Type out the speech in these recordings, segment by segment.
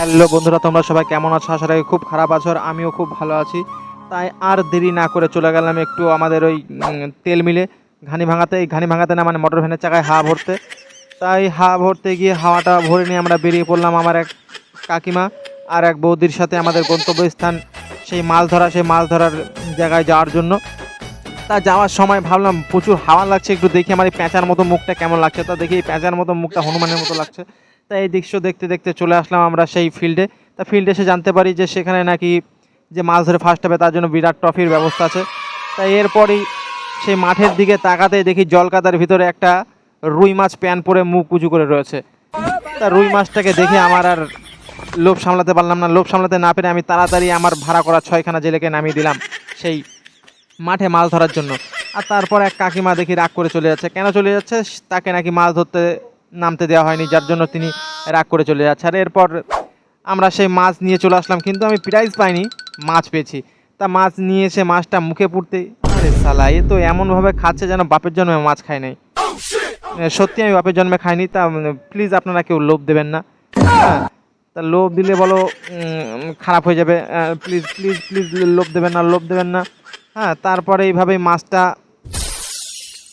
Hello বন্ধুরা, তোমরা সবাই কেমন আছো? আশা রাখি খুব খারাপ আছো, আর আমিও খুব ভালো আছি। তাই আর দেরি না করে চলে গেলাম একটু আমাদের ওই তেল মিলে ঘানি ভাঙাতে। এই ঘানি ভাঙাতে না, মানে মোটর ভ্যানের চাকায় হাওয়া ভরতে। তাই হাওয়া ভরতে গিয়ে হাওয়াটা ভরে নিয়ে আমরা বেরিয়ে পড়লাম আমার এক কাকিমা আর এক বৌদির সাথে আমাদের গন্তব্যস্থান সেই মাছ ধরার জায়গায় যাওয়ার জন্য। তা যাওয়ার সময় ভাবলাম প্রচুর হাওয়া লাগছে, একটু দেখি আমার এই প্যাঁচার মতো মুখটা কেমন লাগছে। তা দেখি এই প্যাঁচার মতো মুখটা হনুমানের মতো লাগছে। তা এই দৃশ্য দেখতে দেখতে চলে আসলাম আমরা সেই ফিল্ডে। তা ফিল্ডে এসে জানতে পারি যে সেখানে নাকি যে মাছ ধরে ফার্স্ট হবে তার জন্য বিরাট ট্রফির ব্যবস্থা আছে। তাই এরপরই সেই মাঠের দিকে তাকাতেই দেখি জলকাদার ভিতরে একটা রুই মাছ প্যান পরে মুখ উঁচু করে রয়েছে। তা রুই মাছটাকে দেখে আমার আর লোভ সামলাতে পারলাম না। লোভ সামলাতে না পেরে আমি তাড়াতাড়ি আমার ভাড়া করা 6খানা জেলেকে নামিয়ে দিলাম সেই মাঠে মাছ ধরার জন্য। আর তারপর এক কাকিমা দেখি রাগ করে চলে যাচ্ছে। কেন চলে যাচ্ছে? তাকে নাকি মাছ ধরতে নামতে দেওয়া হয়নি, যার জন্য তিনি রাগ করে চলে যাচ্ছে। আর এরপর আমরা সেই মাছ নিয়ে চলে আসলাম, কিন্তু আমি প্রাইজ পাইনি, মাছ পেয়েছি। তা মাছ নিয়ে এসে মাছটা মুখে পুড়তে, আরে সালা, এ তো এমনভাবে খাচ্ছে যেন বাপের জন্মে মাছ খায় নাই। সত্যি আমি বাপের জন্মে খাইনি। তা প্লিজ আপনারা কেউ লোভ দেবেন না। হ্যাঁ, তা লোভ দিলে বলো খারাপ হয়ে যাবে। প্লিজ প্লিজ প্লিজ লোভ দেবেন না, লোভ দেবেন না। হ্যাঁ, তারপরে এইভাবেই মাছটা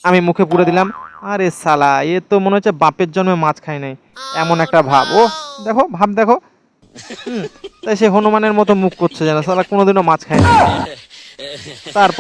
আমি মুখে পুরে দিলাম। আরে সালা, এ তো মনে হচ্ছে বাপের জন্মে মাছ খায় নাই, এমন একটা ভাব। ও দেখো, ভাব দেখো। তাই সে হনুমানের মতো মুখ করছে যেন সালা কোনোদিনও মাছ খায় না। তারপর